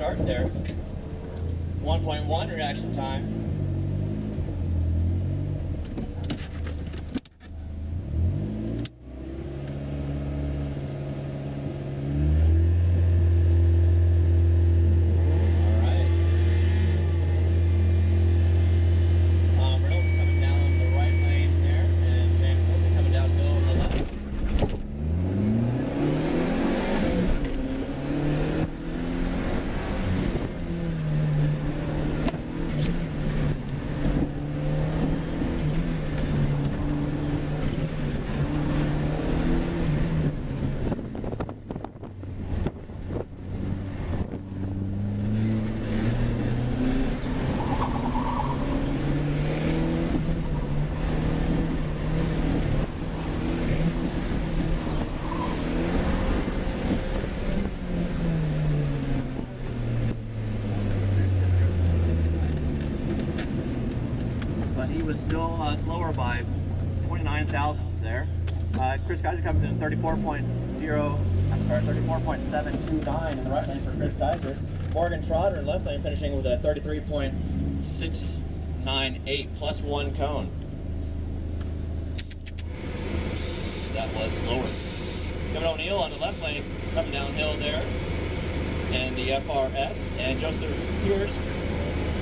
start there. 1.1 reaction time. He was still slower by 29 thousandths there. Chris Geiser comes in 34.729 in the right lane for Chris Geiser. Morgan Trotter in left lane finishing with a 33.698 plus 1 cone. That was slower. Kevin O'Neill on the left lane coming downhill there, and the FRS, and Joseph Pierce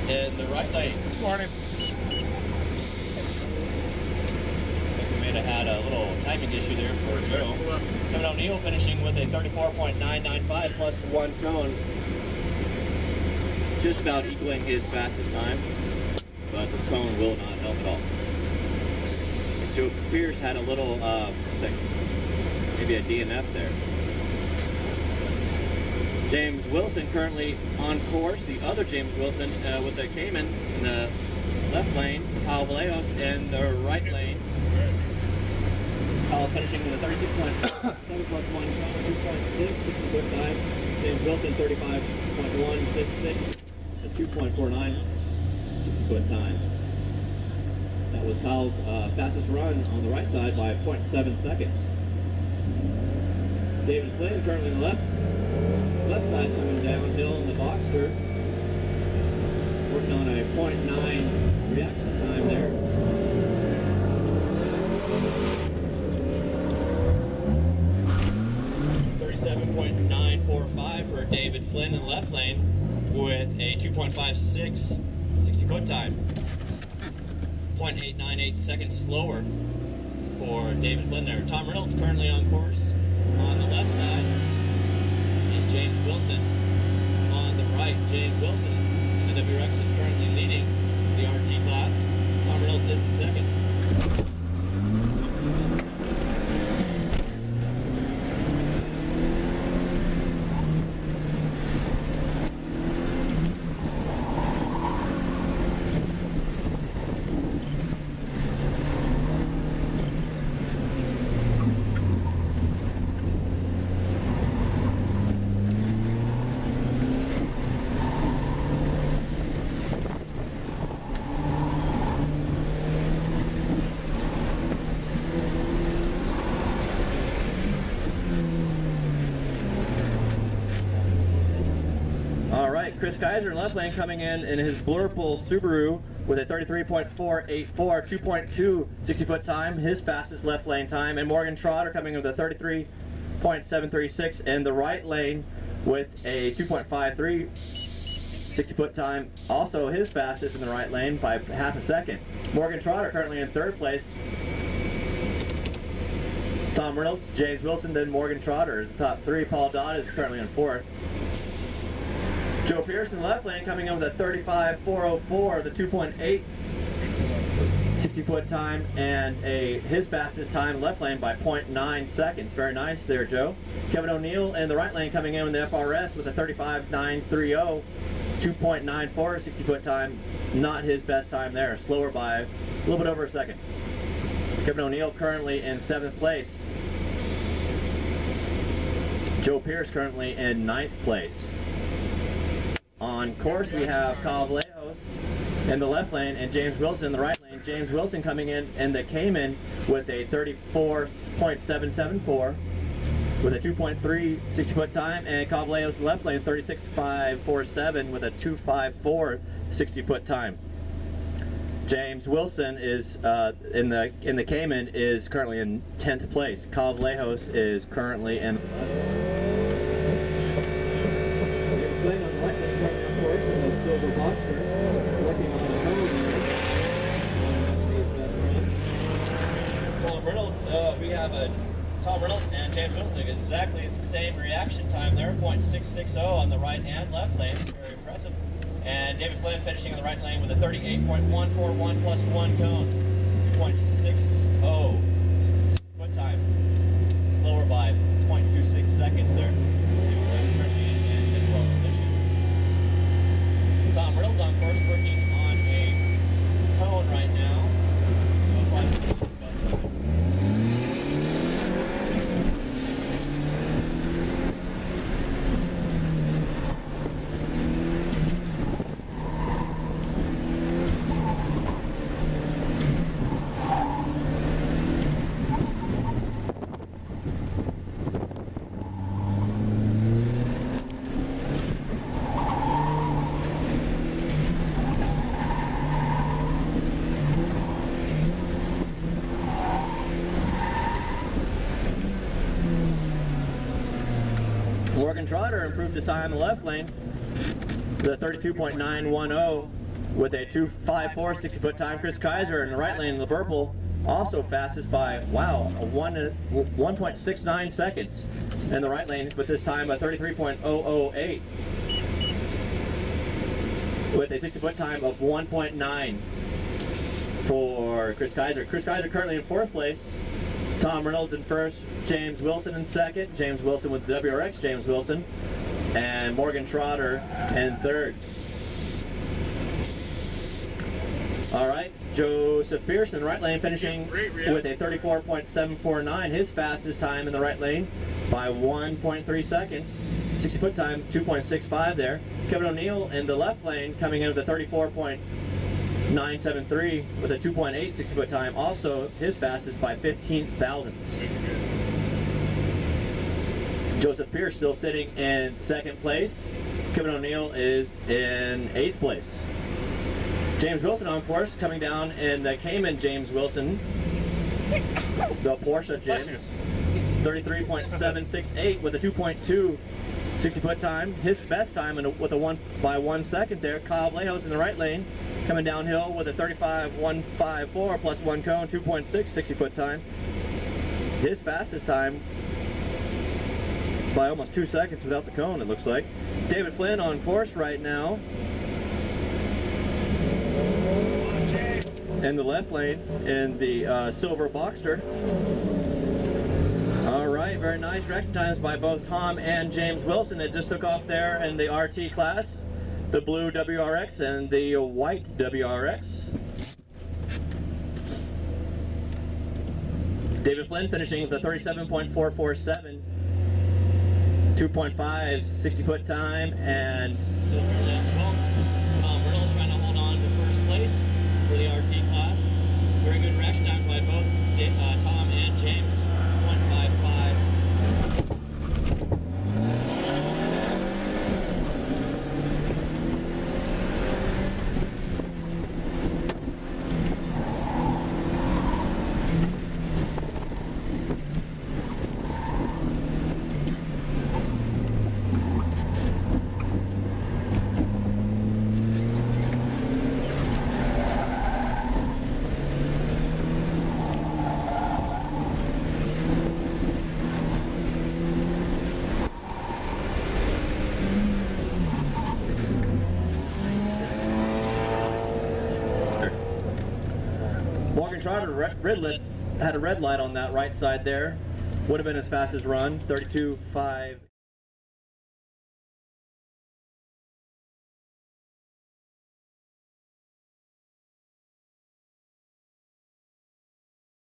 in the right lane. Good morning. Had a little timing issue there for Joe. Kevin O'Neill finishing with a 34.995 plus 1 cone. Just about equaling his fastest time, but the cone will not help at all. Joe Pierce had a little, maybe a DNF there. James Wilson currently on course. The other James Wilson with a Cayman in the left lane. Kyle Vallejos in the right lane. Kyle finishing with a 36.7 plus 1, 2.6, 60-foot time. James Wilson 35.166, a 2.49 60-foot time. That was Kyle's fastest run on the right side by 0.7 seconds. David Flynn currently on the left side coming downhill in the Boxster, working on a 0.9 reaction time there. 37.945 for David Flynn in the left lane with a 2.56 60-foot time. 0.898 seconds slower for David Flynn there. Tom Reynolds currently on course on the left side, and James Wilson on the right. James Wilson in the WRX is currently leading the RT class. Tom Reynolds is in second. Chris Geiser in left lane coming in his Blurple Subaru with a 33.484, 2.2 60-foot time, his fastest left lane time. And Morgan Trotter coming in with a 33.736 in the right lane with a 2.53 60-foot time, also his fastest in the right lane by half a second. Morgan Trotter currently in third place. Tom Reynolds, James Wilson, then Morgan Trotter is the top three. Paul Dodd is currently in fourth. Joe Pierce in the left lane coming in with a 35.404, the 2.8 60-foot time, and his fastest time left lane by 0.9 seconds. Very nice there, Joe. Kevin O'Neill in the right lane coming in with the FRS with a 35.930, 2.94 60-foot time. Not his best time there, slower by a little bit over a second. Kevin O'Neill currently in 7th place. Joe Pierce currently in 9th place. On course we have Kyle Vallejos in the left lane and James Wilson in the right lane. James Wilson coming in the Cayman with a 34.774, with a 2.3 60-foot time, and Cavallejo's in the left lane 36.547 with a 2.54 60-foot time. James Wilson is in the Cayman is currently in 10th place. Cavallejo's is currently in. Playing on the right lane, coming up course is a silver boxer, working on the nose. Tom Reynolds, we have a Tom Reynolds and James Wilson exactly the same reaction time there, 0.660 on the right and left lanes, very impressive. And David Flynn finishing in the right lane with a 38.141 plus 1 cone, 2.60 foot time, slower by 0.26 seconds there. Tom Reynolds on course working on a cone right now. Trotter improved his time in the left lane, the 32.910 with a 2.54 60-foot time. Chris Kaiser in the right lane in the purple, also fastest by, wow, 1.69 seconds in the right lane with this time a 33.008 with a 60-foot time of 1.9 for Chris Kaiser. Chris Kaiser currently in 4th place. Tom Reynolds in 1st, James Wilson in 2nd, James Wilson with WRX, James Wilson, and Morgan Trotter in 3rd. All right, Joseph Pearson, right lane, finishing with a 34.749, his fastest time in the right lane by 1.3 seconds. 60-foot time, 2.65 there. Kevin O'Neill in the left lane, coming in with a 34.973 with a 2.8 60-foot time, also his fastest by 15 thousandths. Joseph Pierce still sitting in 2nd place. Kevin O'Neill is in 8th place. James Wilson on course, coming down in the Cayman. James Wilson, the Porsche James, 33.768 with a 2.2 60-foot time. His best time with a 1 second there. Kyle Vallejo's in the right lane, coming downhill with a 35.154 plus 1 cone, 2.6 60-foot time. His fastest time by almost 2 seconds without the cone, it looks like. David Flynn on course right now in the left lane in the silver Boxster. All right, very nice reaction times by both Tom and James Wilson. It just took off there in the RT class, the blue WRX and the white WRX. David Flynn finishing with a 37.447, 2.5 60-foot time, and still fairly up the ball. Tom Reynolds trying to hold on to 1st place for the RT class. Very good reaction times by both Tom and James. 0.55. Trotter had a red light on that right side there. Would have been his fastest run, 32.5.